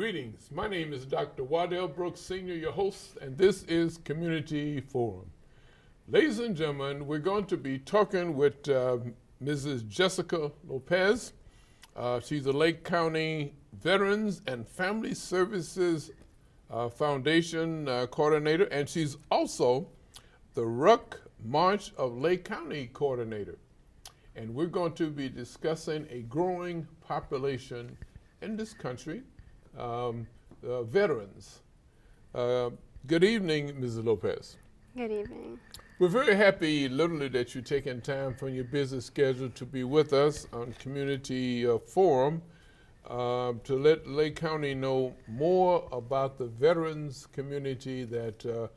Greetings. My name is Dr. Waddell Brooks, Sr., your host, and this is Community Forum. Ladies and gentlemen, we're going to be talking with Mrs. Jessica Lopez. She's the Lake County Veterans and Family Services Foundation coordinator, and she's also the Ruck March of Lake County coordinator. And we're going to be discussing a growing population in this country, veterans. Good evening, Mrs. Lopez. Good evening. We're very happy, literally, that you're taking time from your busy schedule to be with us on Community Forum to let Lake County know more about the veterans community that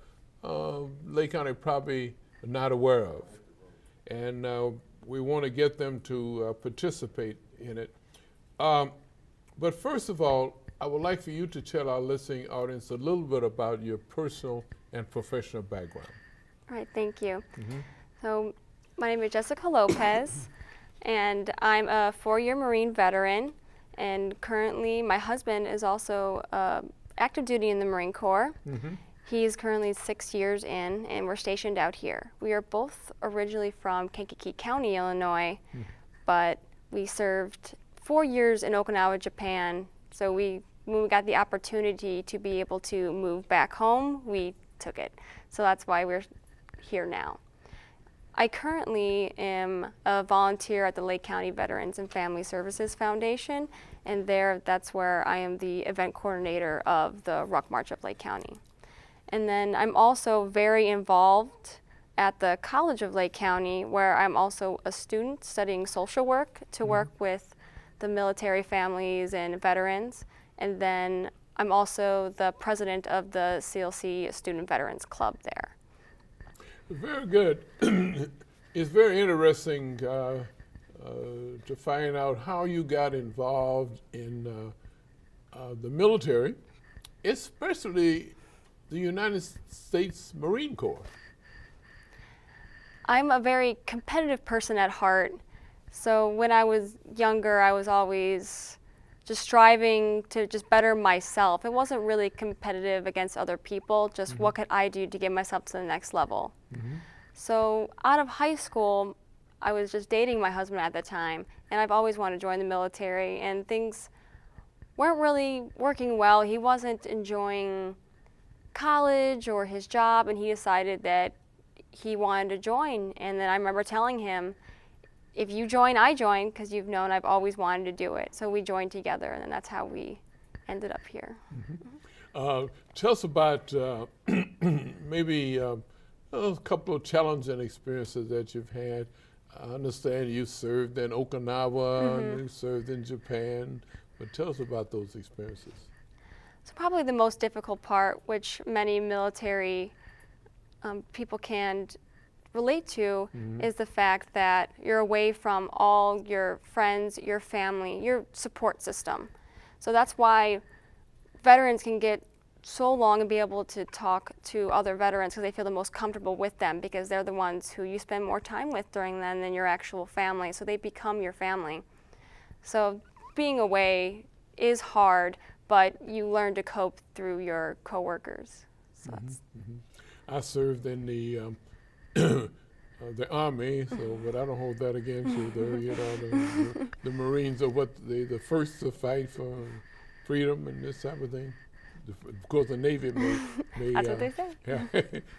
Lake County probably not aware of. And we want to get them to participate in it. But first of all, I would like for you to tell our listening audience a little bit about your personal and professional background. All right, thank you. So my name is Jessica Lopez, and I'm a 4-year Marine veteran, and currently my husband is also active duty in the Marine Corps. He's currently 6 years in, and we're stationed out here. We are both originally from Kankakee County, Illinois, but we served 4 years in Okinawa, Japan. So when we got the opportunity to be able to move back home, we took it. So that's why we're here now. I currently am a volunteer at the Lake County Veterans and Family Services Foundation, and that's where I am the event coordinator of the Ruck March of Lake County. And then I'm also very involved at the College of Lake County, where I'm also a student studying social work to work with the military families and veterans. And then I'm also the president of the CLC Student Veterans Club there. Very good. It's very interesting to find out how you got involved in the military, especially the United States Marine Corps. I'm a very competitive person at heart. So when I was younger, I was always just striving to just better myself. It wasn't really competitive against other people, just what could I do to get myself to the next level. So out of high school, I was just dating my husband at the time, and I've always wanted to join the military, and things weren't really working well. He wasn't enjoying college or his job, and he decided that he wanted to join. And then I remember telling him, if you join, I join, because you've known I've always wanted to do it. So we joined together, and then that's how we ended up here. Tell us about maybe a couple of challenging experiences that you've had. I understand you served in Okinawa and you served in Japan, but tell us about those experiences. So probably the most difficult part, which many military people can relate to, is the fact that you're away from all your friends, your family, your support system. So that's why veterans can get so long and be able to talk to other veterans because they feel the most comfortable with them, because they're the ones who you spend more time with during them than your actual family. So they become your family. So being away is hard, but you learn to cope through your coworkers. So that's I served in the Army, but I don't hold that against you. The Marines are the first to fight for freedom and this type of thing. Of course, the Navy may that's what they say. Yeah,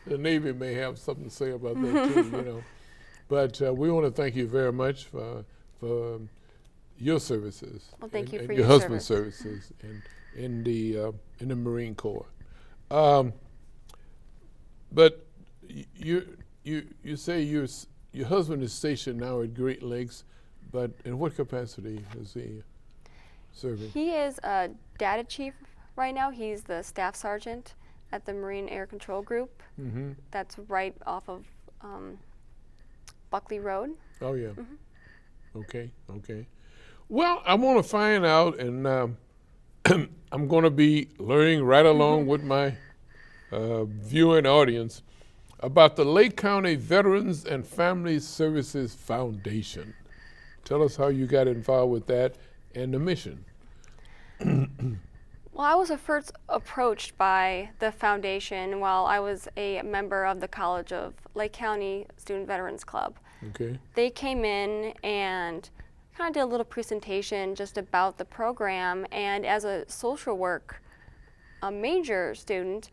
the Navy may have something to say about that too, But we want to thank you very much for your services. Well, thank you for your your husband's service. services in the Marine Corps. But you say your husband is stationed now at Great Lakes, but in what capacity is he serving? He is a data chief right now. He's the staff sergeant at the Marine Air Control Group. That's right off of Buckley Road. Oh, yeah. Okay. Well, I want to find out, and I'm going to be learning right along with my viewing audience about the Lake County Veterans and Family Services Foundation. Tell us how you got involved with that and the mission. Well, I was first approached by the foundation while I was a member of the College of Lake County Student Veterans Club. Okay. They came in and kind of did a little presentation just about the program, and as a social work a major student,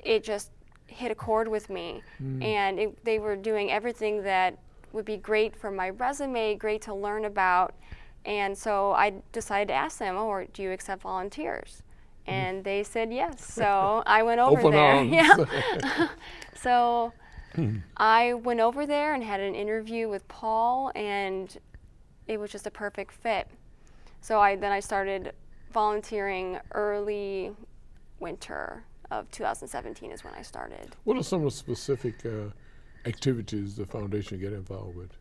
it just hit a chord with me. And they were doing everything that would be great for my resume, great to learn about. And so I decided to ask them, or do you accept volunteers? And they said yes. So I went over Open there. arms. Yeah. So I went over there and had an interview with Paul, and it was just a perfect fit. So then I started volunteering early winter of 2017 is when I started. What are some of the specific activities the foundation get involved with?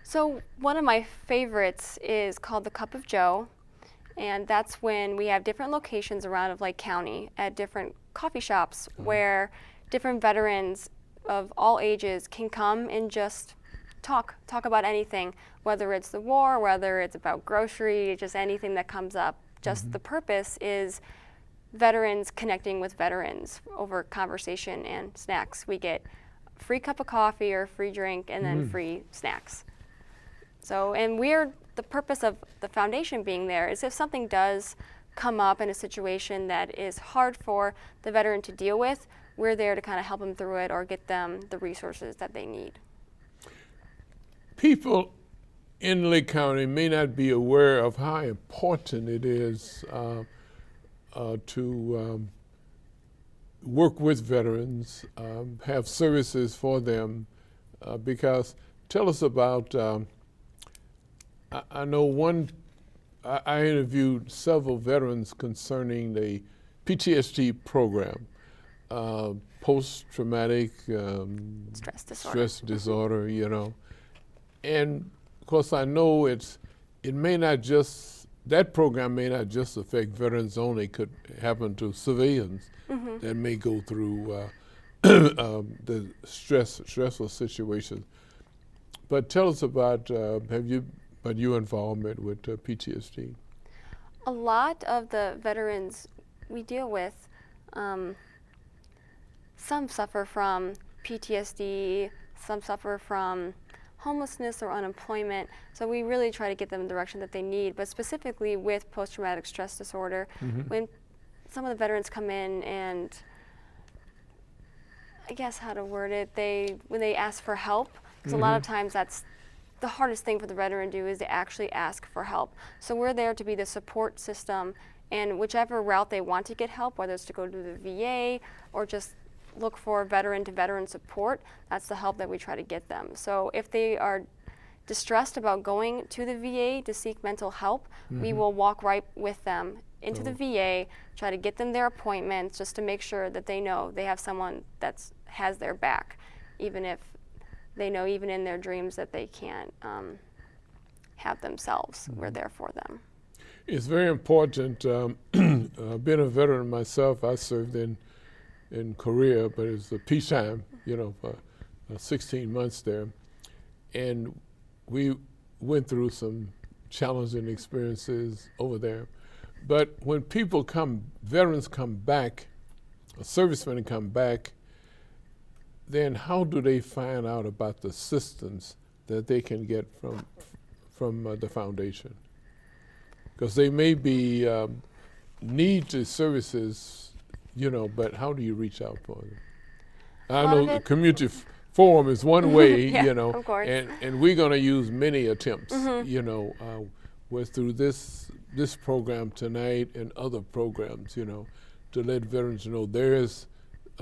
So one of my favorites is called the Cup of Joe, and that's when we have different locations around of Lake County at different coffee shops where different veterans of all ages can come and just talk about anything, whether it's the war, whether it's about grocery, just anything that comes up. Just the purpose is veterans connecting with veterans over conversation and snacks. We get a free cup of coffee or a free drink and then free snacks. So, and the purpose of the foundation being there is if something does come up in a situation that is hard for the veteran to deal with, we're there to kind of help them through it or get them the resources that they need. People in Lake County may not be aware of how important it is to work with veterans, have services for them, because tell us about, I know I interviewed several veterans concerning the PTSD program, post-traumatic stress disorder, you know. And of course I know that program may not just affect veterans only, it could happen to civilians that may go through the stressful situations. But tell us about your involvement with PTSD. A lot of the veterans we deal with, some suffer from PTSD, some suffer from homelessness or unemployment, so we really try to get them the direction that they need. But specifically with post-traumatic stress disorder, when some of the veterans come in and, I guess how to word it, when they ask for help, because a lot of times that's the hardest thing for the veteran to do is to actually ask for help. So we're there to be the support system, and whichever route they want to get help, whether it's to go to the VA or just look for veteran-to-veteran support, that's the help that we try to get them. So if they are distressed about going to the VA to seek mental help, we will walk right with them into the VA, try to get them their appointments just to make sure that they know they have someone that has their back, even if they know even in their dreams that they can't have themselves. We're there for them. It's very important. Being a veteran myself, I served in Korea, but it's a peacetime, for 16 months there. And we went through some challenging experiences over there. But when veterans come back, or servicemen come back, then how do they find out about the assistance that they can get from the foundation? Because they may need the services, but how do you reach out for them? I know the community forum is one way, of course. and we're going to use many attempts, with through this program tonight and other programs, to let veterans know there is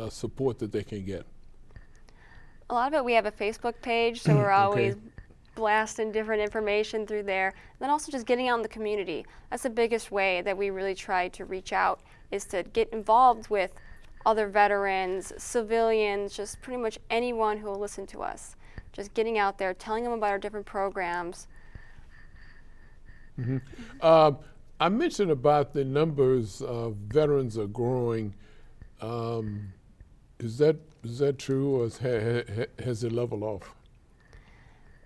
support that they can get. A lot of it, we have a Facebook page, so we're always blasting different information through there. And then also just getting out in the community. That's the biggest way that we really try to reach out, is to get involved with other veterans, civilians, just pretty much anyone who will listen to us. Just getting out there, telling them about our different programs. I mentioned about the numbers of veterans are growing. Is that true, or has it leveled off?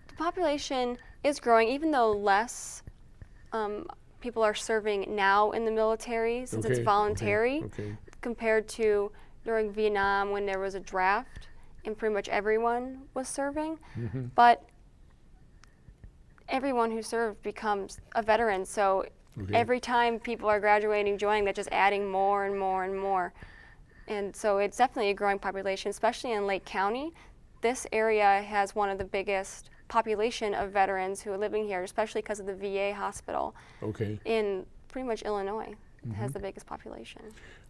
The population is growing, even though less people are serving now in the military since it's voluntary compared to during Vietnam when there was a draft and pretty much everyone was serving. But everyone who served becomes a veteran, so every time people are graduating, joining, that's just adding more and more and more. And so it's definitely a growing population, especially in Lake County. This area has one of the biggest population of veterans who are living here, especially because of the VA hospital. In pretty much Illinois has the biggest population.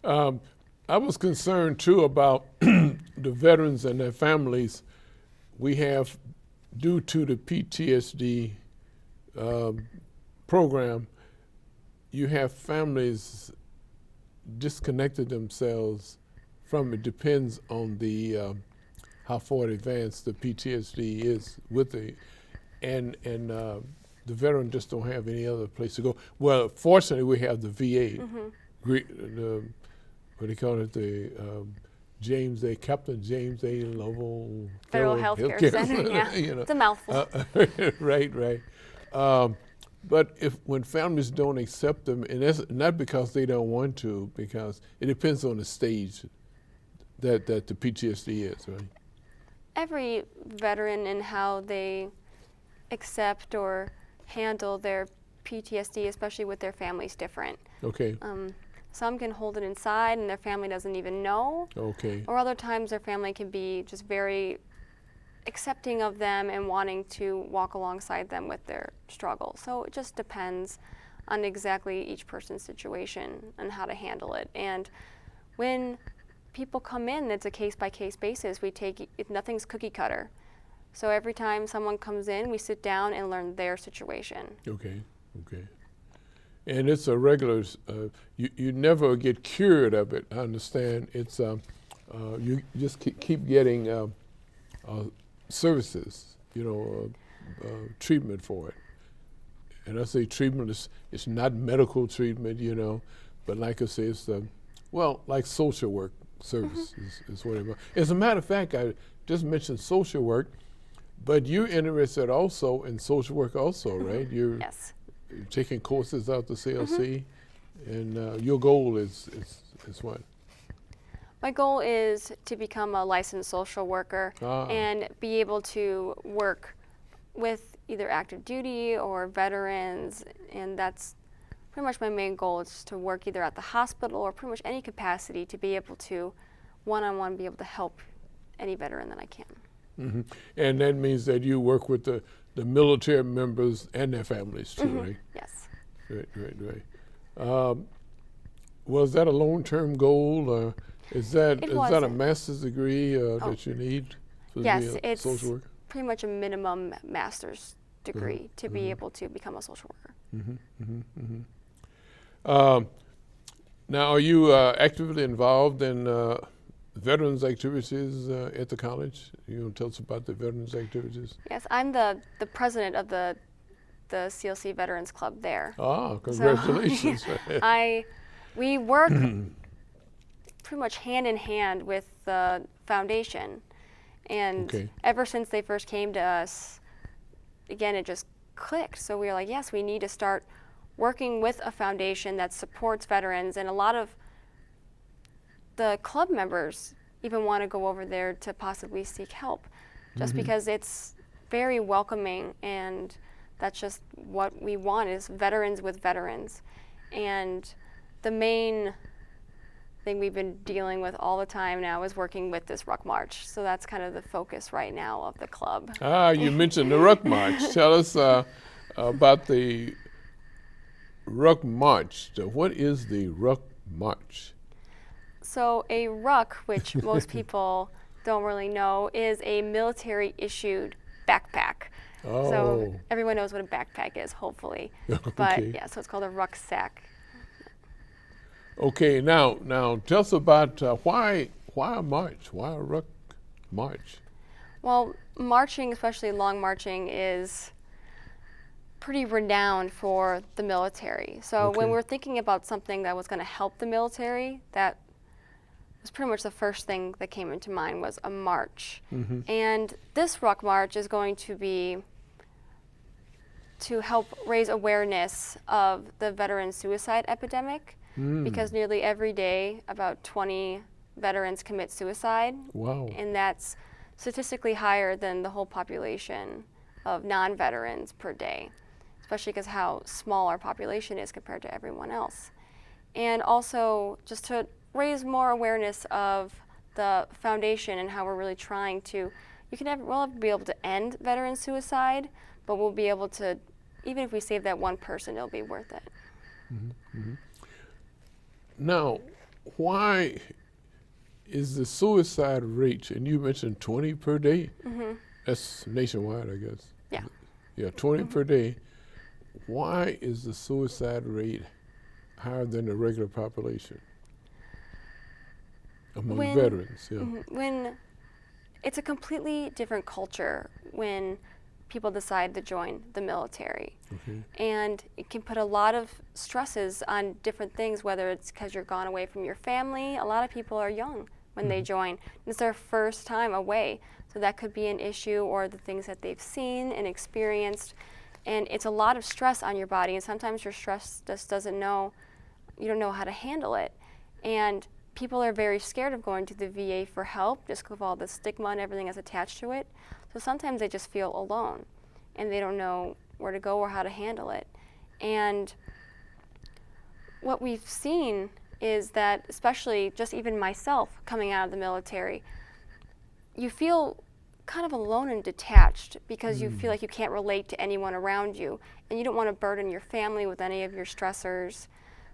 I was concerned too about the veterans and their families. We have, due to the PTSD program, you have families disconnected themselves from it. Depends on the how far advanced the PTSD is with the, and the veteran just don't have any other place to go. Well, fortunately, we have the VA, what do you call it, the Captain James A. Lovell Federal Healthcare Center. Yeah, you know. It's a mouthful. Right. But when families don't accept them, and that's not because they don't want to, because it depends on the stage that the PTSD is, right? Every veteran and how they accept or handle their PTSD, especially with their families, different. Some can hold it inside and their family doesn't even know. Or other times their family can be just very accepting of them and wanting to walk alongside them with their struggle. So it just depends on exactly each person's situation and how to handle it. And when people come in, it's a case-by-case basis. We take, nothing's cookie cutter. So every time someone comes in, we sit down and learn their situation. And it's a regular, you never get cured of it, I understand. It's, you just keep getting services, treatment for it. And I say treatment, it's not medical treatment, but like I say, it's, like social work service is what it is. As a matter of fact, I just mentioned social work, but you're interested also in social work also, right? Yes. You're taking courses out the CLC, and your goal is what? My goal is to become a licensed social worker and be able to work with either active duty or veterans, and that's pretty much my main goal, is to work either at the hospital or pretty much any capacity to be able to one-on-one be able to help any veteran that I can. And that means that you work with the military members and their families too, right? Yes. Right. Was that a long-term goal, or is that a master's degree that you need to be a social worker? It's pretty much a minimum master's degree to be able to become a social worker. Now, are you actively involved in veterans activities at the college? You want to tell us about the veterans activities? Yes, I'm the president of the CLC Veterans Club there. Congratulations. So, we work pretty much hand in hand with the foundation. And ever since they first came to us, again, it just clicked. So we were like, yes, we need to start working with a foundation that supports veterans, and a lot of the club members even want to go over there to possibly seek help, just because it's very welcoming, and that's just what we want, is veterans with veterans. And the main thing we've been dealing with all the time now is working with this Ruck March. So that's kind of the focus right now of the club. You mentioned the Ruck March. Tell us about the Ruck March. So what is the Ruck March? So a ruck, which most people don't really know, is a military-issued backpack. So everyone knows what a backpack is, hopefully. But yeah, so it's called a rucksack. Okay, now tell us about why a march? Why a Ruck March? Well, marching, especially long marching, is pretty renowned for the military. So when we're thinking about something that was going to help the military, that was pretty much the first thing that came into mind, was a march. And this Ruck March is going to be to help raise awareness of the veteran suicide epidemic, because nearly every day about 20 veterans commit suicide. Wow. And that's statistically higher than the whole population of non-veterans per day, especially because how small our population is compared to everyone else. And also just to raise more awareness of the foundation and how we're really trying to, we'll never be able to end veteran suicide, but we'll be able to, even if we save that one person, it'll be worth it. Now, why is the suicide rate, and you mentioned 20 per day? That's nationwide, I guess. Yeah. Yeah, 20 per day. Why is the suicide rate higher than the regular population among veterans? Yeah. When it's a completely different culture when people decide to join the military. And it can put a lot of stresses on different things, whether it's because you're gone away from your family. A lot of people are young when they join. It's their first time away. So that could be an issue, or the things that they've seen and experienced. And it's a lot of stress on your body, and sometimes your stress just you don't know how to handle it. And people are very scared of going to the VA for help, just because of all the stigma and everything that's attached to it. So sometimes they just feel alone, and they don't know where to go or how to handle it. And what we've seen is that, especially just even myself coming out of the military, you feel kind of alone and detached because you feel like you can't relate to anyone around you, and you don't want to burden your family with any of your stressors.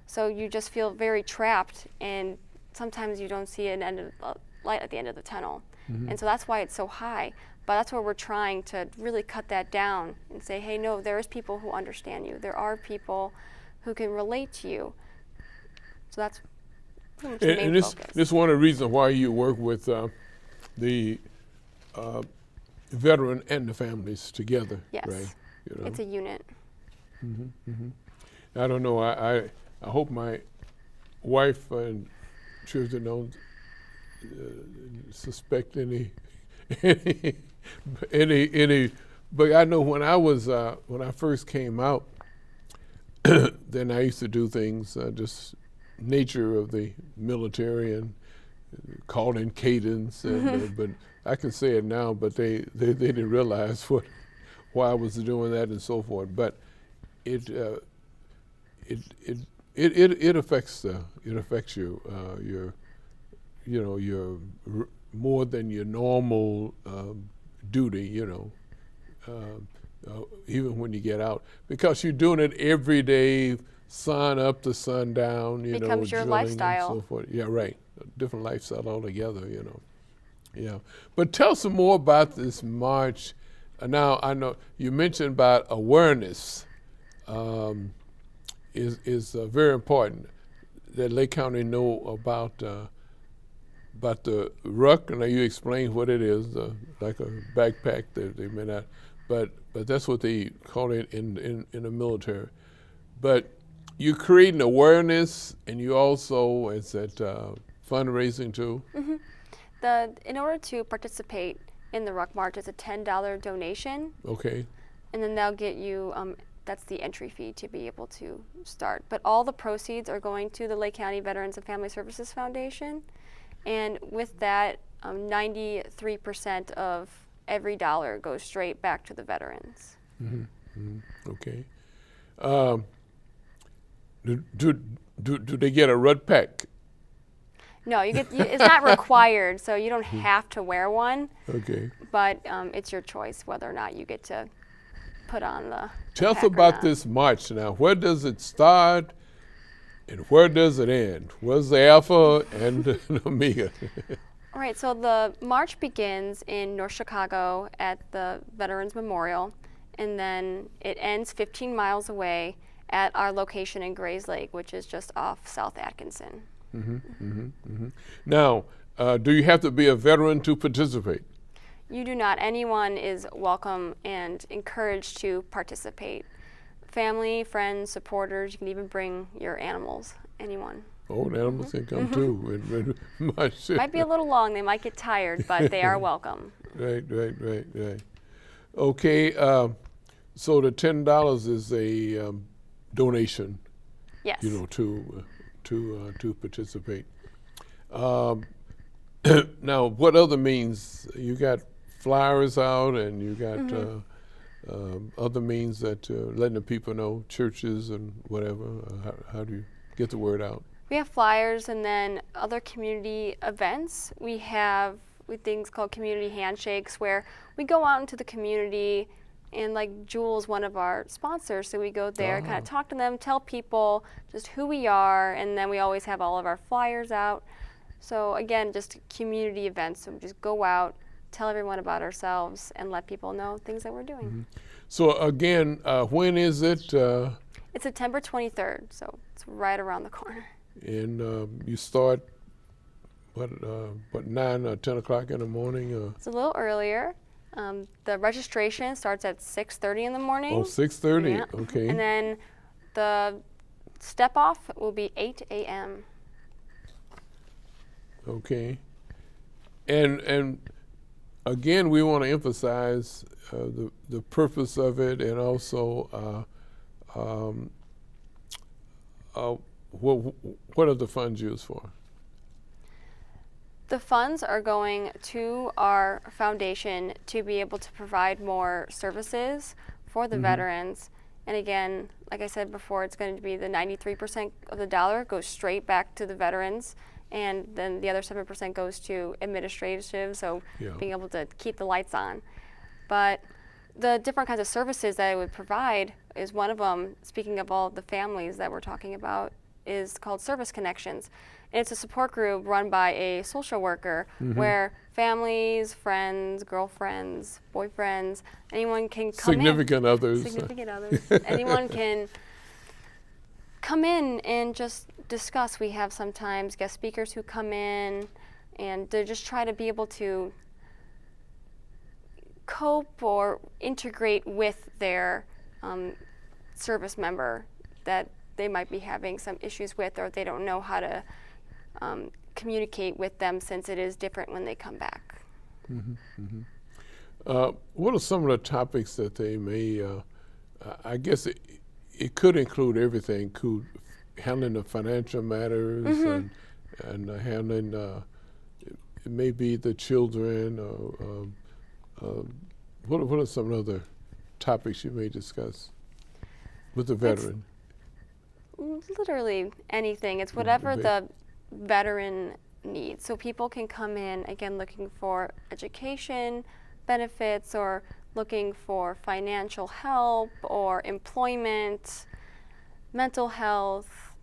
So you just feel very trapped, and sometimes you don't see an end of light at the end of the tunnel. And so that's why it's so high. But that's where we're trying to really cut that down and say, hey, no, there's people who understand you. There are people who can relate to you. So that's pretty much the main focus. This is one of the reasons why you work with the veteran and the families together, yes. right? You know? It's a unit. I don't know. I hope my wife and children don't suspect any. But I know when I first came out, then I used to do things just nature of the military and called in cadence, and, but I can say it now. But they didn't realize why I was doing that and so forth. But it affects your more than your normal duty, even when you get out, because you're doing it every day, sun up to sundown, becomes your drilling lifestyle. and so forth. Yeah, right. A different lifestyle altogether, Yeah. But tell us some more about this march. Now, I know you mentioned about awareness is very important, that Lake County know about the ruck. Now you explain what it is, like a backpack that they may not, but that's what they call it in the military. But you create an awareness, and you also, it's at fundraising too. In order to participate in the Ruck March, it's a $10 donation. Okay. And then they'll get you, that's the entry fee to be able to start. But all the proceeds are going to the Lake County Veterans and Family Services Foundation. And with that, 93% of every dollar goes straight back to the veterans. Okay. Do they get a rut pack? No, it's not required, so you don't have to wear one. Okay. But it's your choice whether or not you get to put on the Tell us pack or about not. this march now. Where does it start, and where does it end? Where's the Alpha and the Omega? All right, so the march begins in North Chicago at the Veterans Memorial, and then it ends 15 miles away at our location in Grays Lake, which is just off South Atkinson. Now, do you have to be a veteran to participate? You do not. Anyone is welcome and encouraged to participate. Family, friends, supporters, you can even bring your animals, anyone. Oh, the animals can come too. Might be a little long, they might get tired, but they are welcome. Right. Okay, So the $10 is a donation, Yes. you know, to participate. Um, Now, what other means? You got flyers out, and you got other means that letting the people know, churches and whatever. How do you get the word out? We have flyers, and then other community events. We have things called community handshakes, where we go out into the community, and like Jules, one of our sponsors, so we go there, kind of talk to them, tell people just who we are, and then we always have all of our flyers out. So again, just community events. So we just go out, tell everyone about ourselves, and let people know things that we're doing. So again, when is it? It's September 23rd, so it's right around the corner. And you start what 9 or 10 o'clock in the morning? It's a little earlier. The registration starts at 6:30 in the morning. Oh, 6:30. Yeah. Okay. And then the step off will be 8 a.m. Okay. And again, we want to emphasize the purpose of it, and also what are the funds used for? The funds are going to our foundation to be able to provide more services for the veterans. And again, like I said before, it's going to be the 93% of the dollar goes straight back to the veterans, and then the other 7% goes to administrative, so being able to keep the lights on. But the different kinds of services that it would provide is one of them, speaking of all the families that we're talking about, is called Service Connections. And it's a support group run by a social worker where families, friends, girlfriends, boyfriends, anyone can come Significant in. others. Significant others. Anyone can come in and just discuss. We have sometimes guest speakers who come in, and they just try to be able to cope or integrate with their service member that they might be having some issues with, or they don't know how to communicate with them, since it is different when they come back. What are some of the topics that they may, I guess it could include everything, handling the financial matters and handling, it may be the children, what are some other topics you may discuss with the veteran? Literally anything. It's whatever the veteran needs. So people can come in, again, looking for education benefits, or looking for financial help, or employment, mental health,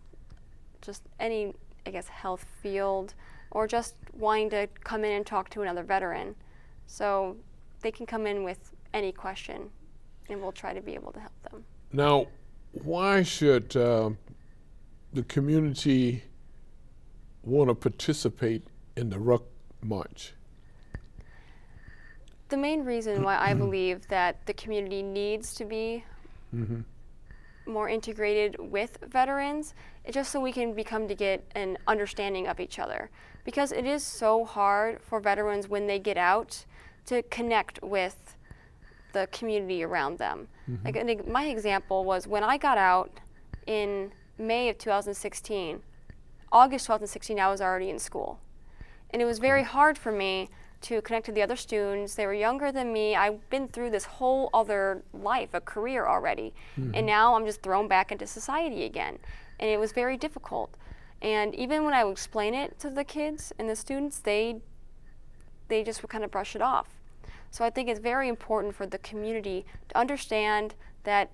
just any, I guess, health field, or just wanting to come in and talk to another veteran. So they can come in with any question, and we'll try to be able to help them. Now, why should the community want to participate in the Ruck March? The main reason why I believe that the community needs to be more integrated with veterans is just so we can become to get an understanding of each other. Because it is so hard for veterans when they get out to connect with the community around them. Like my example was when I got out in May of 2016, August 2016, I was already in school. And it was very hard for me to connect to the other students. They were younger than me. I've been through this whole other life, a career already. And now I'm just thrown back into society again. And it was very difficult. And even when I would explain it to the kids and the students, they just would kind of brush it off. So I think it's very important for the community to understand that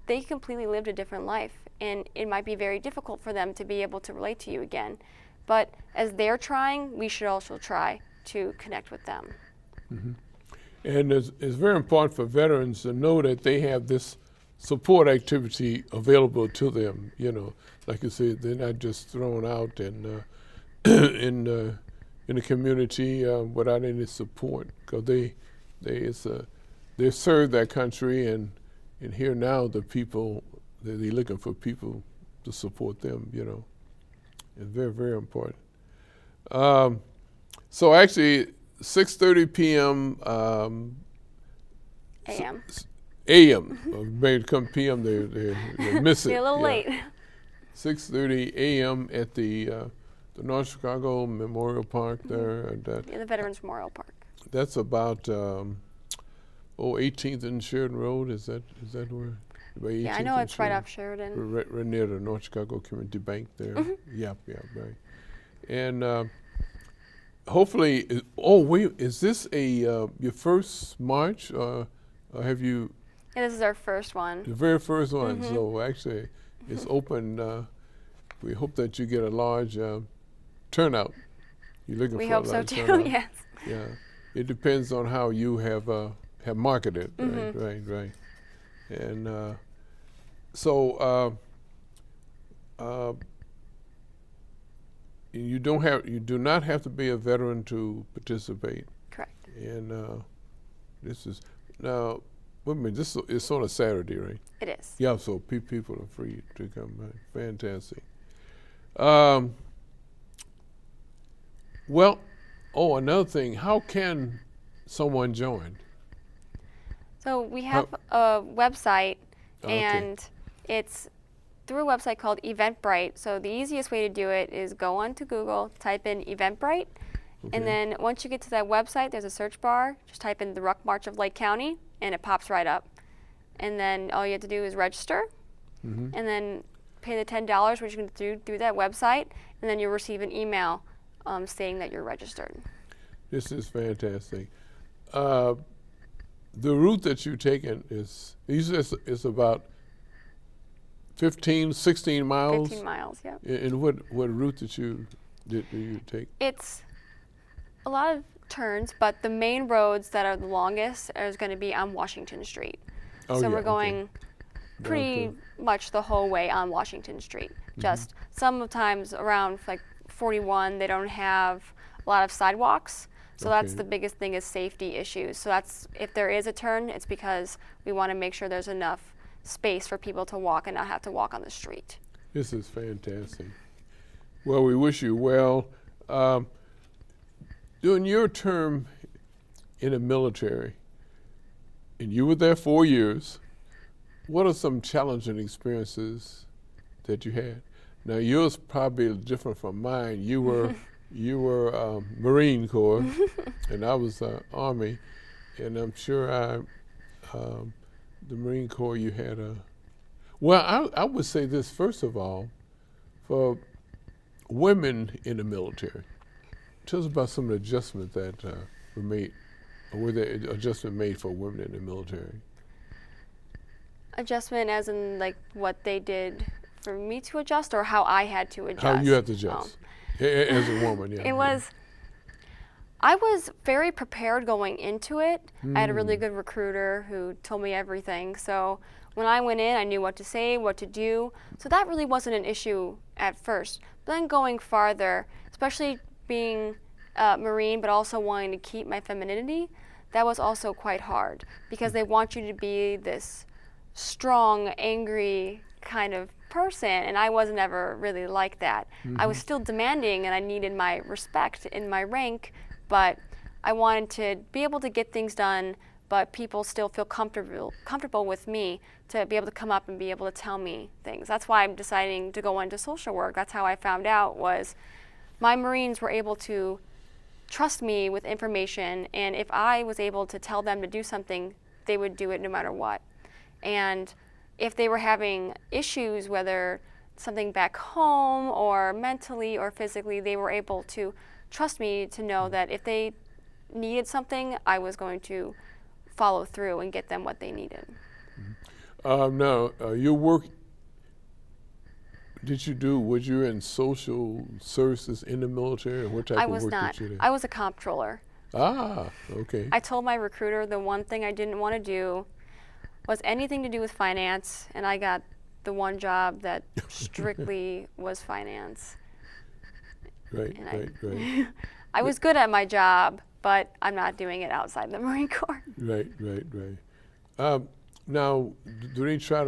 they completely lived a different life, and it might be very difficult for them to be able to relate to you again. But as they're trying, we should also try to connect with them. And it's very important for veterans to know that they have this support activity available to them. You know, like you said, they're not just thrown out in the community without any support, because they serve that country, and here now the people, they're looking for people to support them. You know, it's very, very important. So actually, 6:30 p.m. AM. a.m. Maybe come p.m. They miss it. Be a little Yeah. late. 6:30 a.m. at the North Chicago Memorial Park there. Yeah, the Veterans Memorial Park. That's about 18th and Sheridan Road. Is that where? By Yeah, I 18th know and it's right off Sheridan. Right near the North Chicago Community Bank there. Yeah, right. And hopefully, is this your first march, or have you? Yeah, this is our first one. The very first one. So actually, it's open. We hope that you get a large turnout. You're looking We for hope a so large too. turnout. Yes. Yeah, it depends on how you have marketed. Right. And so you do not have to be a veteran to participate. Correct. And this is now. Wait a minute. It's on a Saturday, right? It is. Yeah. So people are free to come. Fantastic. Well, another thing. How can someone join? So we have a website, Okay. and it's through a website called Eventbrite. So the easiest way to do it is go onto Google, type in Eventbrite, and then once you get to that website, there's a search bar. Just type in the Ruck March of Lake County, and it pops right up. And then all you have to do is register, and then pay the $10, which you can do through that website, and then you'll receive an email stating that you're registered. This is fantastic. The route that you've taken is about 15, 16 miles. 15 miles, yeah. And what route do you take? It's a lot of turns, but the main roads that are the longest is going to be on Washington Street. Oh, So yeah, we're going pretty much the whole way on Washington Street. Just sometimes around like 41, they don't have a lot of sidewalks. So that's the biggest thing is safety issues. So that's, if there is a turn, it's because we want to make sure there's enough space for people to walk and not have to walk on the street. This is fantastic. Well, we wish you well. During your term in the military, and you were there 4 years, what are some challenging experiences that you had? Now, yours probably is different from mine. You were Marine Corps, and I was Army, and I'm sure the Marine Corps you had a. Well, I would say this first of all, for women in the military. Tell us about some of the adjustments that were made, or were there adjustments made for women in the military? Adjustment as in like what they did for me to adjust, or how I had to adjust? How you had to adjust as a woman, yeah. I was very prepared going into it. I had a really good recruiter who told me everything. So when I went in, I knew what to say, what to do. So that really wasn't an issue at first. But then going farther, especially being Marine, but also wanting to keep my femininity, that was also quite hard because they want you to be this strong, angry kind of person, and I wasn't ever really like that. I was still demanding, and I needed my respect in my rank, but I wanted to be able to get things done, but people still feel comfortable with me to be able to come up and be able to tell me things. That's why I'm deciding to go into social work. That's how I found out was my Marines were able to trust me with information, and if I was able to tell them to do something, they would do it no matter what. And if they were having issues, whether something back home or mentally or physically, they were able to trust me to know that if they needed something, I was going to follow through and get them what they needed. Now, your work, was you in social services in the military, or what type I of was work not. did you do? I was a comptroller. Ah, okay. I told my recruiter the one thing I didn't want to do was anything to do with finance, and I got the one job that strictly was finance. Right. I was good at my job, but I'm not doing it outside the Marine Corps. Right. Now, do they try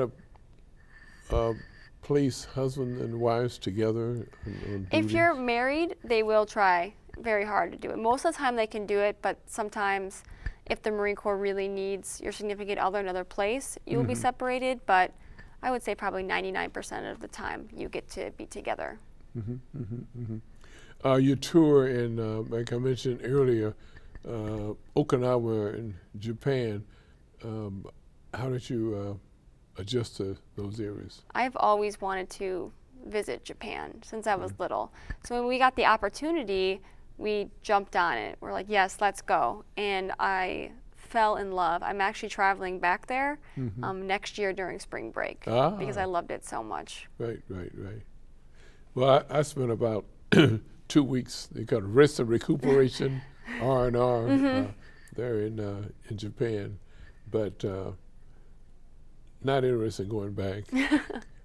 to place husband and wives together on If duties? you're married, they will try very hard to do it. Most of the time they can do it, but sometimes if the Marine Corps really needs your significant other in another place, you will be separated, but I would say probably 99% of the time you get to be together. Your tour in, like I mentioned earlier, Okinawa and Japan, how did you adjust to those areas? I've always wanted to visit Japan since I was little. So when we got the opportunity, we jumped on it. We're like, yes, let's go. And I fell in love. I'm actually traveling back there next year during spring break because I loved it so much. Right. Well, I spent about 2 weeks. They call it rest and recuperation, R&R, there in Japan, but not interested in going back.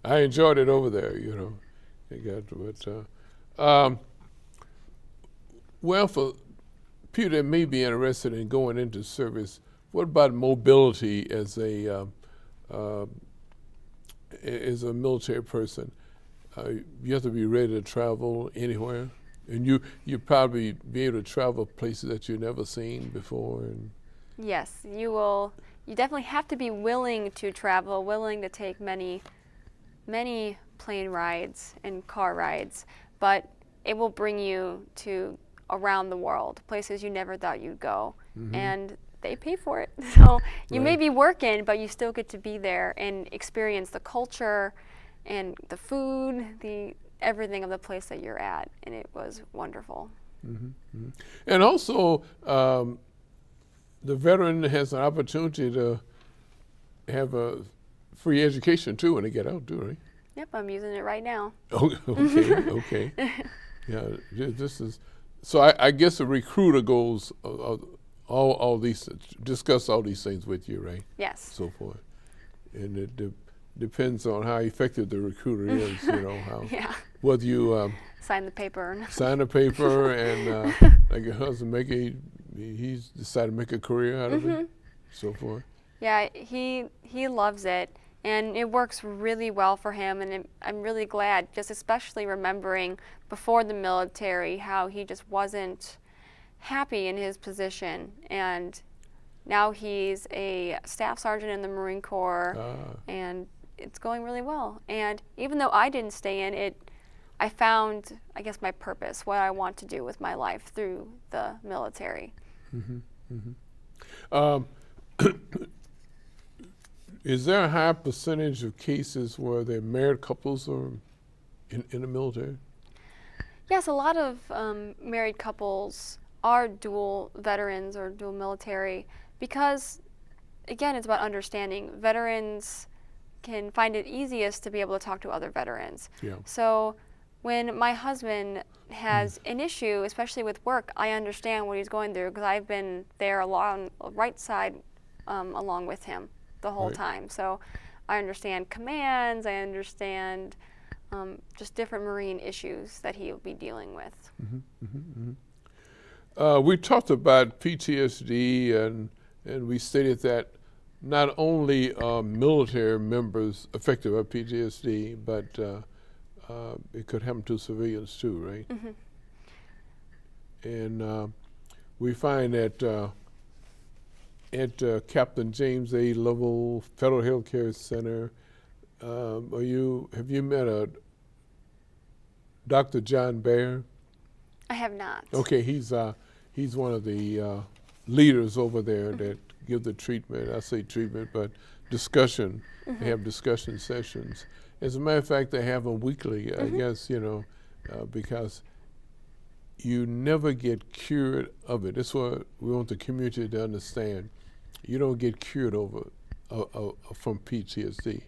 I enjoyed it over there, you know. Well, for people that may be interested in going into service, what about mobility as a military person? You have to be ready to travel anywhere, and you probably be able to travel places that you've never seen before. And yes, you will. You definitely have to be willing to travel, willing to take many plane rides and car rides, but it will bring you to around the world, places you never thought you'd go, and they pay for it. So you may be working, but you still get to be there and experience the culture and the food, everything of the place that you're at, and it was wonderful. And also, the veteran has an opportunity to have a free education too when they get out, too, right? Yep, I'm using it right now. Okay. Yeah, this is. So I guess a recruiter goes all these, discuss all these things with you, right? Yes. So forth, and it depends on how effective the recruiter is. You know how whether you sign the paper. Sign the paper, and like your husband he's decided to make a career out of it, so forth. Yeah, he loves it, and it works really well for him, and I'm really glad, just especially remembering before the military how he just wasn't happy in his position, and now he's a staff sergeant in the Marine Corps, and it's going really well. And even though I didn't stay in it, I found, I guess, my purpose, what I want to do with my life through the military. Is there a high percentage of cases where they're married couples or in the military? Yes, a lot of married couples are dual veterans or dual military because, again, it's about understanding. Veterans can find it easiest to be able to talk to other veterans. Yeah. So when my husband has an issue, especially with work, I understand what he's going through because I've been there along right side along with him the whole time. So I understand commands, I understand just different Marine issues that he will be dealing with. We talked about PTSD, and we stated that not only are military members affected by PTSD, but it could happen to civilians too, right? And we find that at Captain James A. Lovell Federal Health Care Center, have you met Dr. John Baer? I have not. Okay, he's one of the leaders over there that give the treatment. I say treatment, but discussion. They have discussion sessions. As a matter of fact, they have them weekly, I guess, because you never get cured of it. That's what we want the community to understand. You don't get cured from PTSD,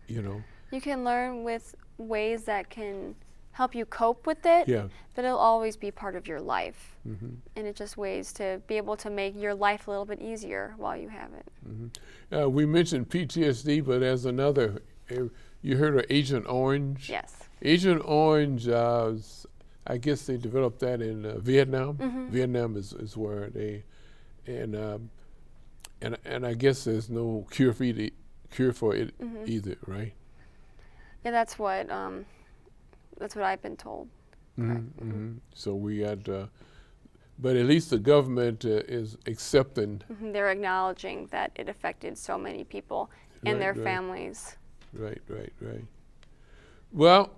You can learn with ways that can help you cope with it, but it'll always be part of your life. And it's just ways to be able to make your life a little bit easier while you have it. We mentioned PTSD, but there's another. You heard of Agent Orange? Yes. Agent Orange, I guess they developed that in Vietnam. Vietnam is where they, and I guess there's no cure for it either, right? Yeah, that's what I've been told. So we had but at least the government is accepting. They're acknowledging that it affected so many people and their families. Right. Well,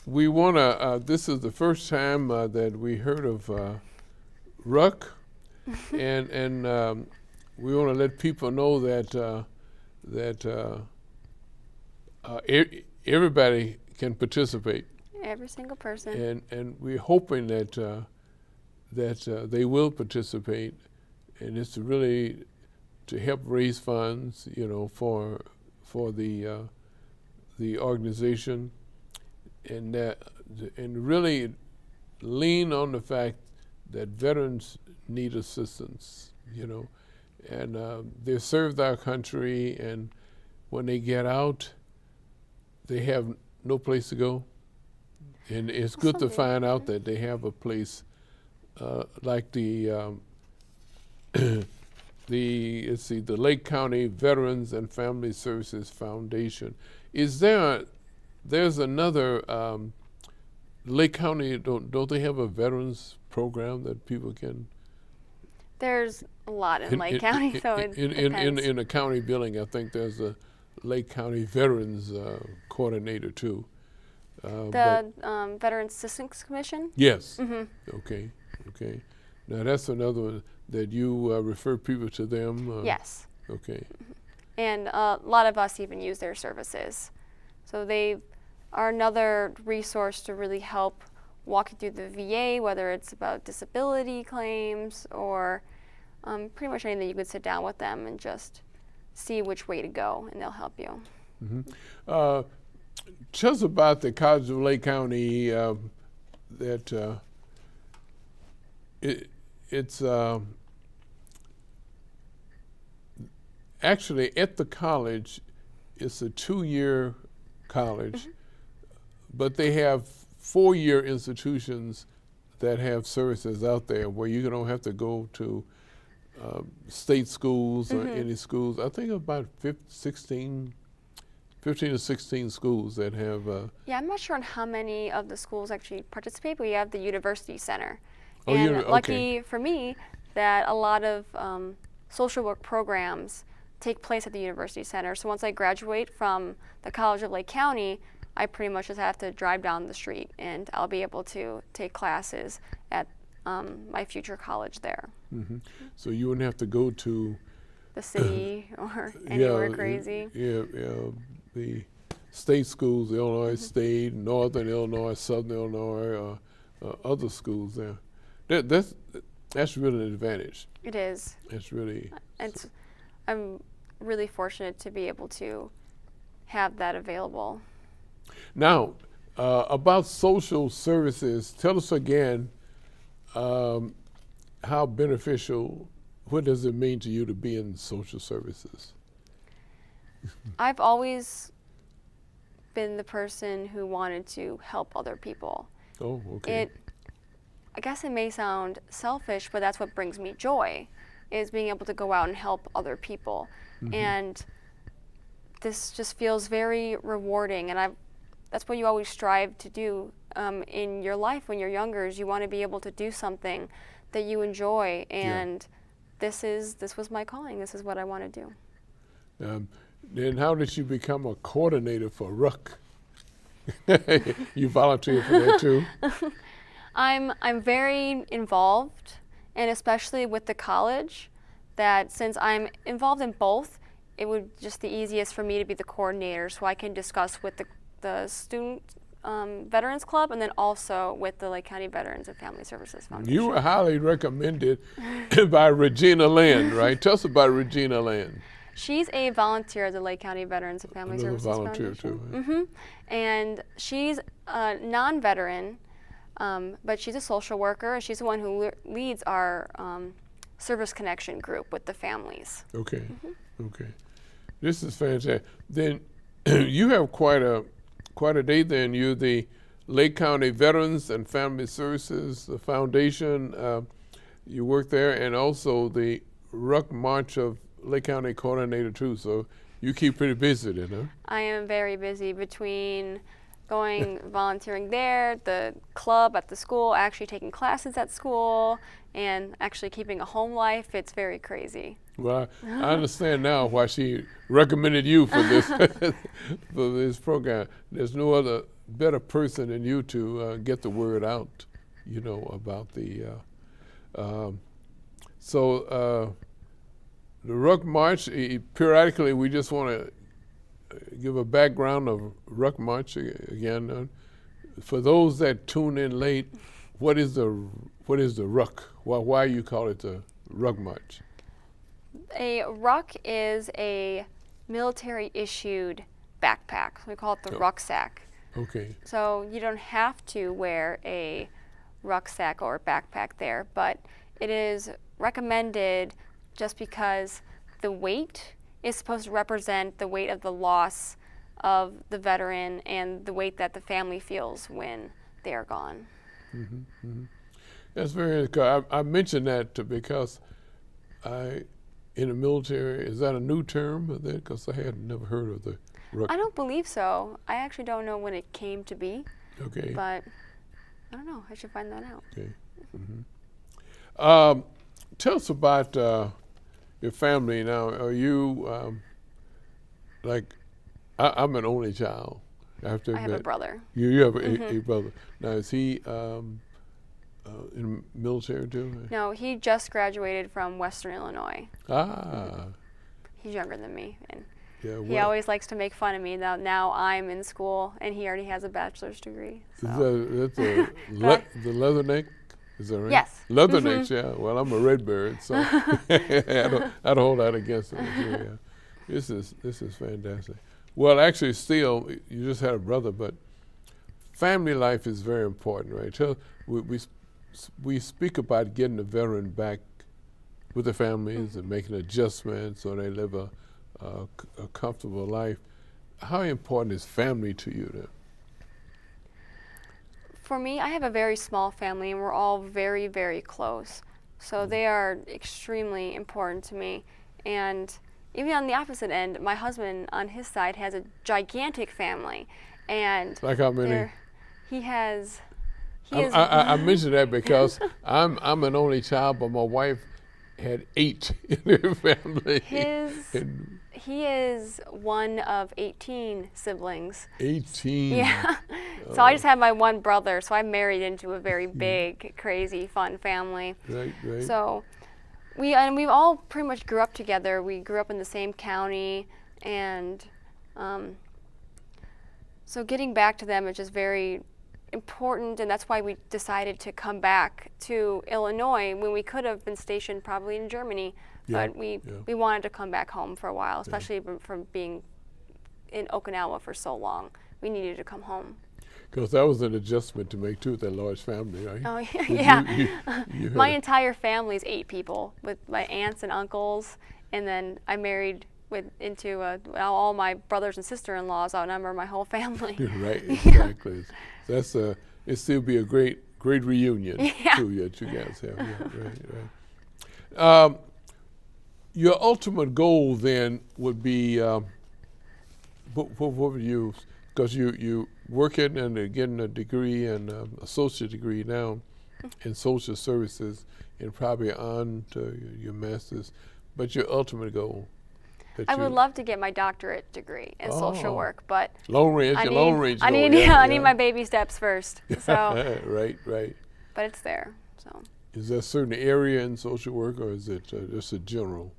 we want to, this is the first time that we heard of RUC, and we want to let people know that everybody can participate. Every single person. And we're hoping that they will participate, and it's really to help raise funds, for the organization, and really lean on the fact that veterans need assistance, and they've served our country, and when they get out, they have no place to go. And it's good to find out that they have a place like the Lake County Veterans and Family Services Foundation. There's another Lake County, don't they have a veterans program that people can? There's a lot in Lake County, so it depends. In the county building, I think there's a Lake County Veterans Coordinator too. The Veterans Assistance Commission? Yes. Okay. Now that's another one that you refer people to them? Yes. Okay. And a lot of us even use their services. So they are another resource to really help walk you through the VA, whether it's about disability claims or pretty much anything. You could sit down with them and just see which way to go, and they'll help you. Tell us about the College of Lake County. That it's actually at the college. It's a 2-year college, but they have 4-year institutions that have services out there where you don't have to go to state schools or any schools. I think about 15 to 16 schools that have. Yeah, I'm not sure on how many of the schools actually participate, but we have the University Center. Oh, and lucky for me that a lot of social work programs take place at the University Center. So once I graduate from the College of Lake County, I pretty much just have to drive down the street and I'll be able to take classes at my future college there. So you wouldn't have to go to the city or anywhere crazy. The state schools, the Illinois State, Northern Illinois, Southern Illinois, other schools there. That's really an advantage. It is. It's really. I'm really fortunate to be able to have that available. Now, about social services, tell us again how beneficial, what does it mean to you to be in social services? I've always been the person who wanted to help other people. Oh, okay. I guess it may sound selfish, but that's what brings me joy, is being able to go out and help other people. And this just feels very rewarding, and that's what you always strive to do in your life when you're younger, is you want to be able to do something that you enjoy, and this was my calling. This is what I want to do. Then how did you become a coordinator for RUC? You volunteered for that too? I'm very involved, and especially with the college, that since I'm involved in both, it would just the easiest for me to be the coordinator, so I can discuss with the Student Veterans Club and then also with the Lake County Veterans and Family Services Foundation. You were highly recommended by Regina Land, right? Tell us about Regina Land. She's a volunteer at the Lake County Veterans and Family Services volunteer Foundation. Too. And she's a non-veteran, but she's a social worker, and she's the one who leads our service connection group with the families. Okay, okay. This is fantastic. Then you have quite a day then. You're the Lake County Veterans and Family Services Foundation. You work there, and also the RUC March of Lake County coordinator too. So you keep pretty busy then, huh? I am very busy between going volunteering there, the club at the school, actually taking classes at school, and actually keeping a home life. It's very crazy. Well, I understand now why she recommended you for this for this program. There's no other better person than you to get the word out, you know, about the. The Ruck March. Periodically, we just want to give a background of Ruck March again. For those that tune in late, what is the Ruck? Why you call it the Ruck March? A ruck is a military-issued backpack. We call it the rucksack. Okay. So you don't have to wear a rucksack or backpack there, but it is recommended just because the weight is supposed to represent the weight of the loss of the veteran and the weight that the family feels when they are gone. Mm-hmm, mm-hmm. That's very good. I mentioned that because in the military, is that a new term? Because I had never heard of the ruck. I don't believe so. I actually don't know when it came to be. Okay. But I don't know. I should find that out. Okay. Mm-hmm. Tell us about your family now. Are you I'm an only child. I have to admit. I have a brother. You have a brother. Now is he in the military too? No, he just graduated from Western Illinois. Ah. He's younger than me, and Yeah, he always likes to make fun of me. Now I'm in school, and he already has a bachelor's degree. So. Is that the leatherneck? Is that right? Yes. Leathernecks, yeah. Well, I'm a redbird, so I don't hold that against it. Yeah. This is fantastic. Well, actually, still, you just had a brother, but family life is very important, right? We speak about getting the veteran back with the families and making adjustments so they live a comfortable life. How important is family to you then? For me, I have a very small family, and we're all very, very close. So they are extremely important to me. And even on the opposite end, my husband on his side has a gigantic family. And like how many? I mentioned that because I'm an only child, but my wife had 8 in her family. He is one of 18 siblings. 18? Yeah. So I just have my one brother, so I'm married into a very big, crazy, fun family. Right. So we all pretty much grew up together. We grew up in the same county, and so getting back to them is just very important, and that's why we decided to come back to Illinois when we could have been stationed probably in Germany. Yeah, but we wanted to come back home for a while, especially from being in Okinawa for so long. We needed to come home. Because that was an adjustment to make too with that large family, right? Oh, yeah. My entire family is 8 people with my aunts and uncles, and then I married into all my brothers and sister-in-laws outnumber my whole family. Right, exactly. That's it still be a great reunion too that you guys have. Yeah, right. Your ultimate goal then would be what would you? Because you working and getting a degree and associate degree now in social services and probably on to your master's, but your ultimate goal. I would love to get my doctorate degree in social work, but long range goal. I need my baby steps first. So right. But it's there. So. Is there a certain area in social work, or is it just a general?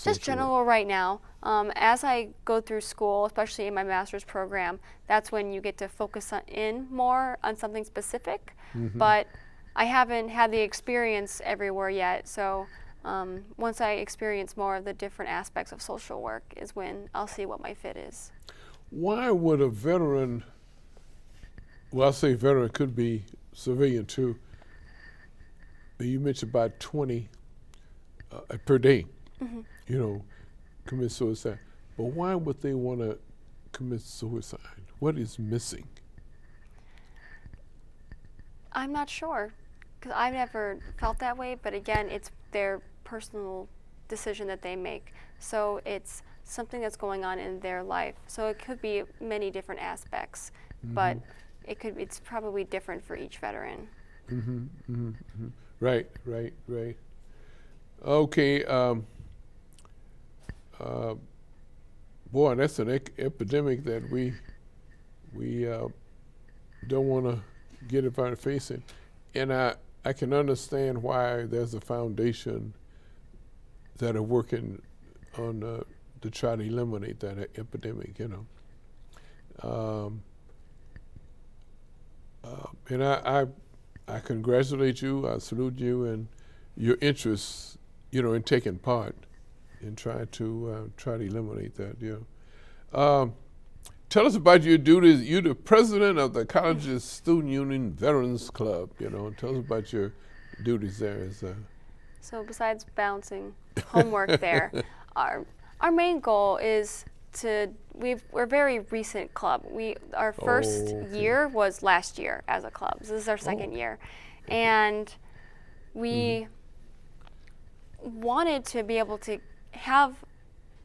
Just general right now. As I go through school, especially in my master's program, that's when you get to focus in more on something specific. But I haven't had the experience everywhere yet, so once I experience more of the different aspects of social work is when I'll see what my fit is. Why would a veteran, well, I say veteran, could be civilian too, you mentioned about 20 per day, commit suicide. But why would they want to commit suicide? What is missing? I'm not sure, because I've never felt that way, but again, it's their personal decision that they make. So it's something that's going on in their life. So it could be many different aspects. but it's probably different for each veteran. Right. Okay. Boy, that's an epidemic that we don't want to get involved facing, and I can understand why there's a foundation that are working on to try to eliminate that epidemic. And I congratulate you. I salute you and your interest, in taking part in trying to eliminate that. Tell us about your duties. You're the president of the College's Student Union Veterans Club. Tell us about your duties there. So besides balancing homework there, our main goal is we're a very recent club. Our first year was last year as a club. So this is our second year. And we wanted to be able to have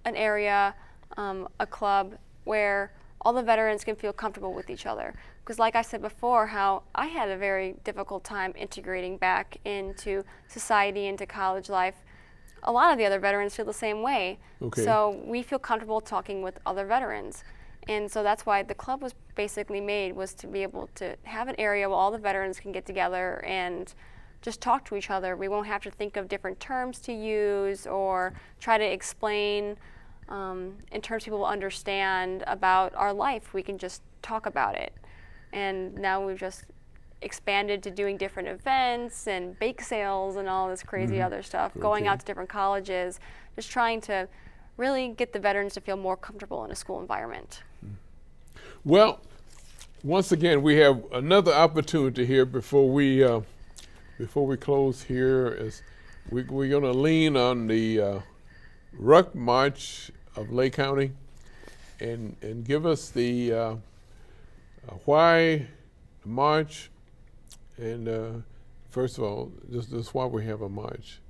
an area, a club where all the veterans can feel comfortable with each other. Because like I said before, how I had a very difficult time integrating back into society, into college life. A lot of the other veterans feel the same way. Okay. So we feel comfortable talking with other veterans. And so that's why the club was basically made, was to be able to have an area where all the veterans can get together and just talk to each other. We won't have to think of different terms to use or try to explain in terms people will understand about our life. We can just talk about it. And now we've just expanded to doing different events and bake sales and all this crazy other stuff, going out to different colleges, just trying to really get the veterans to feel more comfortable in a school environment. Well, once again, we have another opportunity here before we close here. Is we're going to lean on the Ruck March of Lake County and give us the why the march, and first of all, just why we have a march.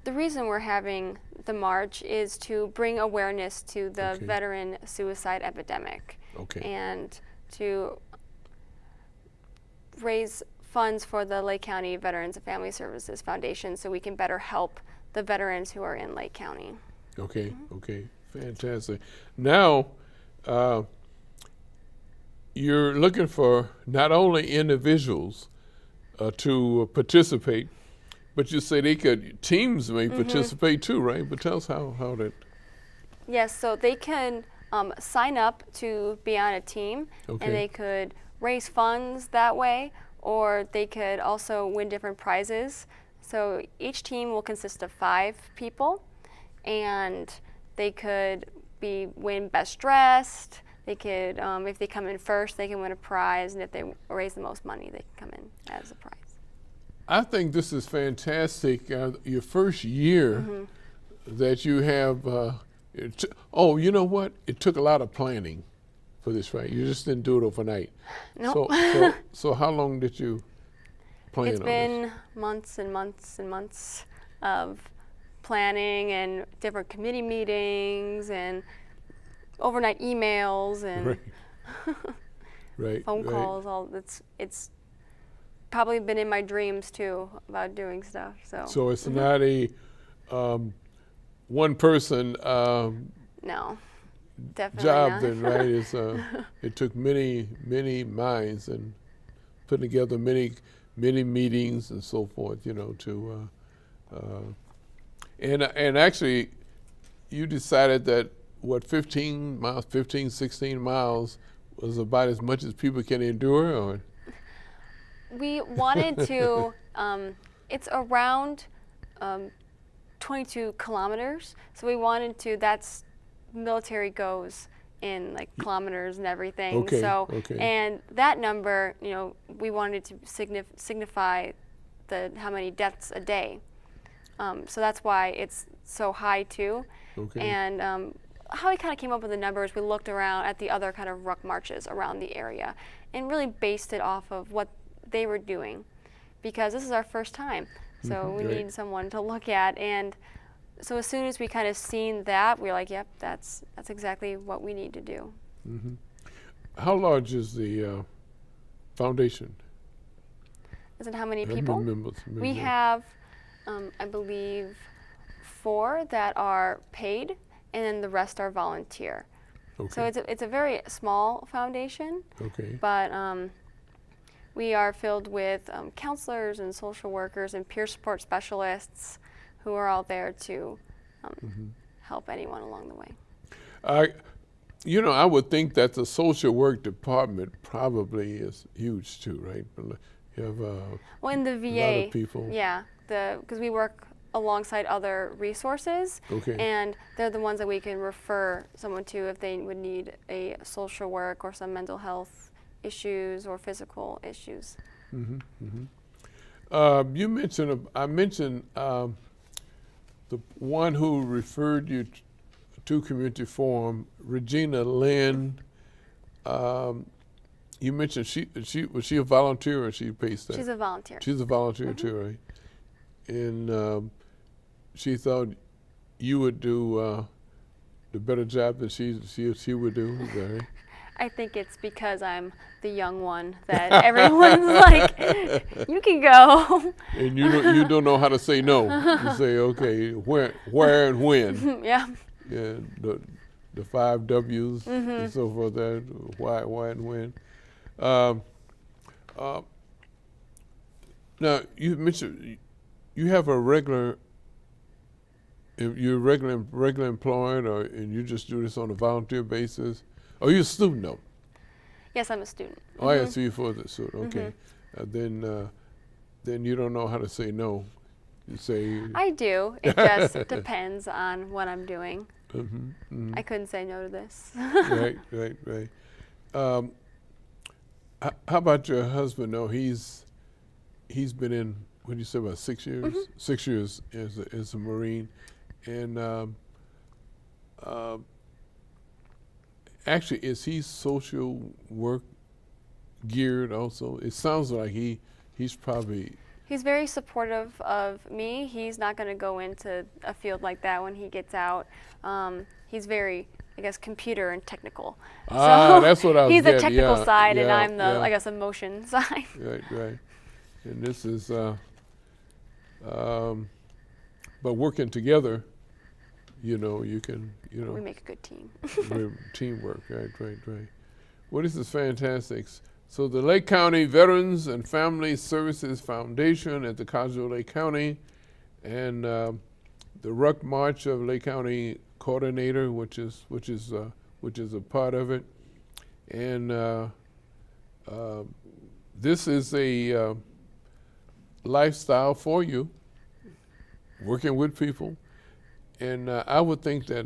The reason we're having the march is to bring awareness to the Okay. veteran suicide epidemic, Okay. and to raise funds for the Lake County Veterans and Family Services Foundation so we can better help the veterans who are in Lake County. Okay. Okay. Fantastic. Now, you're looking for not only individuals to participate, but you say teams may participate too, right? But tell us how that. Yes, so they can sign up to be on a team, Okay. and they could raise funds that way, or they could also win different prizes. So each team will consist of 5 people, and they could win best dressed. They could, if they come in first, they can win a prize, and if they raise the most money, they can come in as a prize. I think this is fantastic. Your first year that you have. You know what? It took a lot of planning for this, right? You just didn't do it overnight. Nope. So how long did you plan It's on been this? months and months and months of planning and different committee meetings and overnight emails and Right. phone right. calls. It's probably been in my dreams too about doing stuff. So it's not a one person No, definitely job not. then, right? It's it took many minds and putting together many meetings and so forth, to and actually you decided that 16 miles was about as much as people can endure, or? We wanted to, it's around 22 kilometers, so we wanted to, that's military goes in like kilometers and everything. Okay, So, okay. and that number, we wanted to signify how many deaths a day. So that's why it's so high too. Okay. And how we kind of came up with the numbers, we looked around at the other kind of ruck marches around the area and really based it off of what they were doing, because this is our first time. So we Right. need someone to look at. And so as soon as we kind of seen that, we were like, yep, that's exactly what we need to do. how large is the foundation? Is it how many How people? many members? We have, I believe, 4 that are paid, and then the rest are volunteer. Okay. So it's a very small foundation, Okay. but we are filled with counselors and social workers and peer support specialists who are all there to help anyone along the way. I would think that the social work department probably is huge too, right? You have Well, in the a VA, lot of people. yeah, because we work alongside other resources, Okay. and they're the ones that we can refer someone to if they would need a social work or some mental health issues or physical issues. You mentioned, I mentioned the one who referred you to Community Forum, Regina Lynn. You mentioned was she a volunteer or she pays staff? She's a volunteer. She's a volunteer too, right? And she thought you would do the better job than she would do. Is that right? I think it's because I'm the young one that everyone's like, you can go. And you don't know how to say no. You say, okay, where and when. Yeah. Yeah, the 5 W's and so forth. That why and when. Now you mentioned you have a regular. If you're regular employed, and you just do this on a volunteer basis. Oh, you're a student though. Yes, I'm a student. Oh, yeah, so you're for the student. Okay. Then you don't know how to say no. You say. I do. It just depends on what I'm doing. I couldn't say no to this. Right. How about your husband? No, he's been in. What did you say, about 6 years? 6 years as a Marine, and actually, is he social work geared also? It sounds like he's probably. He's very supportive of me. He's not going to go into a field like that when he gets out. He's very, I guess, computer and technical. So that's what I was he's getting. the technical Yeah, side, and yeah, I'm the, yeah. I guess, emotion side. Right. And this is, but working together, you can, We make a good team. teamwork, right. Well, this is fantastic. So the Lake County Veterans and Family Services Foundation at the Cosmo Lake County, and the Ruck March of Lake County coordinator, which is a part of it, and this is a lifestyle for you, working with people, and I would think that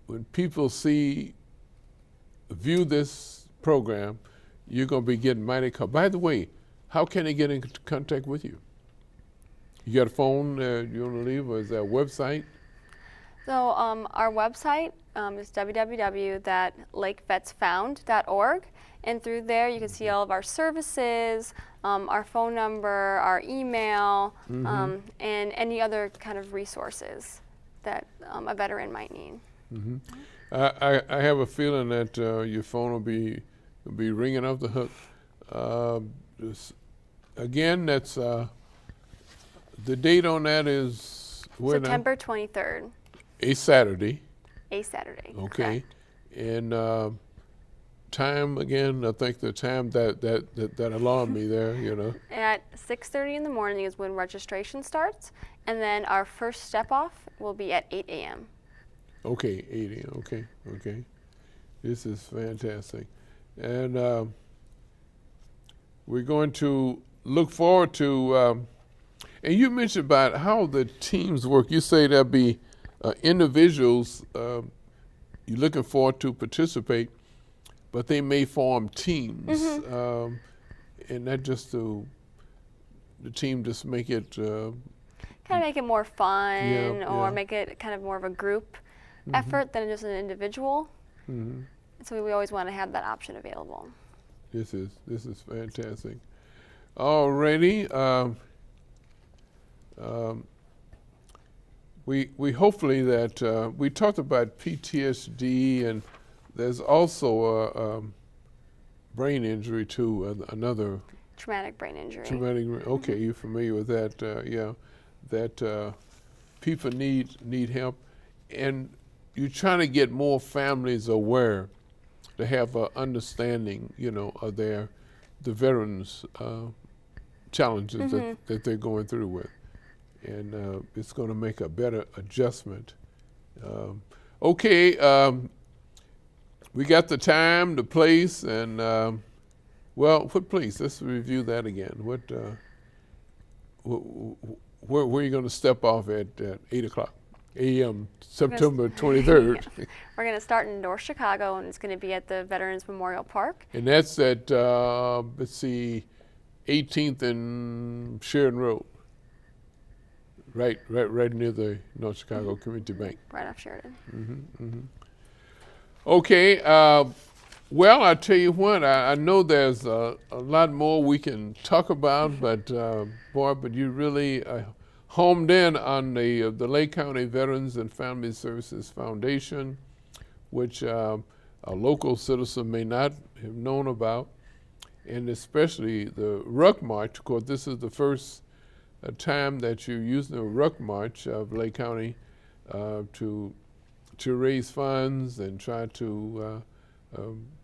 when people view this program, you're going to be getting mighty call. By the way, how can they get in contact with you? You got a phone you want to leave, or is there a website? So our website is www.lakevetsfound.org, and through there you can see all of our services, our phone number, our email, and any other kind of resources that a veteran might need. I have a feeling that your phone will be ringing off the hook. Again, that's the date on that is September 23rd. A Saturday. Okay. Correct. And time again. I think the time that alarmed me there. At 6:30 in the morning is when registration starts, and then our first step off will be at 8 a.m. Okay, 8 a.m. Okay. This is fantastic, and we're going to look forward to. And you mentioned about how the teams work. You say there'll be individuals you're looking forward to participate, but they may form teams, and not just the team just make it kind of make it more fun, or yeah. make it kind of more of a group effort than just an individual. So we always want to have that option available. This is fantastic. Alrighty. We hopefully that we talked about PTSD, and there's also brain injury too, another Traumatic brain injury. Okay, you're familiar with that? Yeah, that people need help, and you're trying to get more families aware to have an understanding, of the veterans' challenges that they're going through with, and it's going to make a better adjustment. Okay, we got the time, the place, and what place? Let's review that again. Where are you going to step off at 8 o'clock a.m. September 23rd? We're going to start in North Chicago, and it's going to be at the Veterans Memorial Park. And that's at, let's see, 18th and Sheridan Road. Right near the North Chicago Community Bank. Right off Sheridan. Okay, well, I tell you what, I know there's a lot more we can talk about, but but you really homed in on the Lake County Veterans and Family Services Foundation, which a local citizen may not have known about, and especially the Ruck March. Of course, this is the first time that you're using the Ruck March of Lake County to raise funds and try to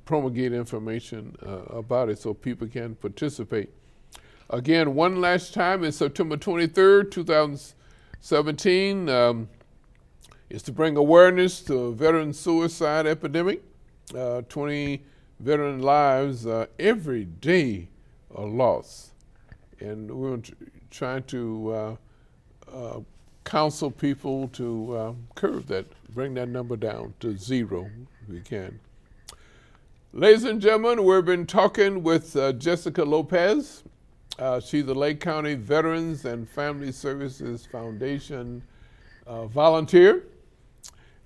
promulgate information about it so people can participate. Again, one last time, it's September 23rd, 2017. It's to bring awareness to veteran suicide epidemic. 20 veteran lives every day are lost. And we're trying to counsel people to curb that, bring that number down to 0 if we can. Ladies and gentlemen, we've been talking with Jessica Lopez. She's the Lake County Veterans and Family Services Foundation volunteer,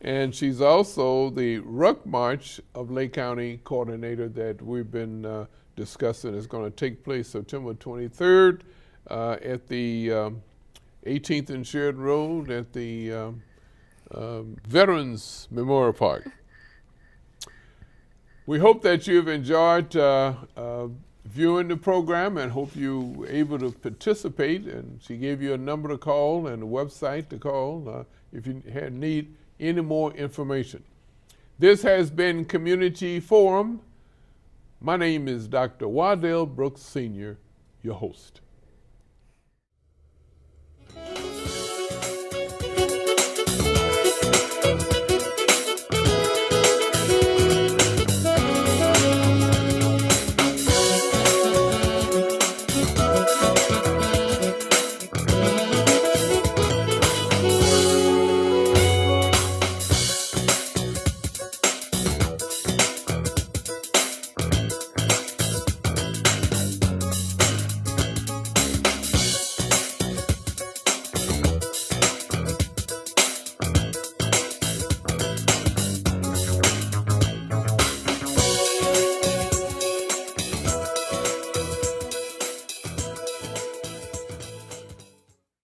and she's also the Ruck March of Lake County coordinator that we've been discussing. Is going to take place September 23rd at the 18th and Sheridan Road at the Veterans Memorial Park. We hope that you've enjoyed viewing the program and hope you were able to participate. And she gave you a number to call and a website to call if you need any more information. This has been Community Forum. My name is Dr. Waddell Brooks Sr., your host.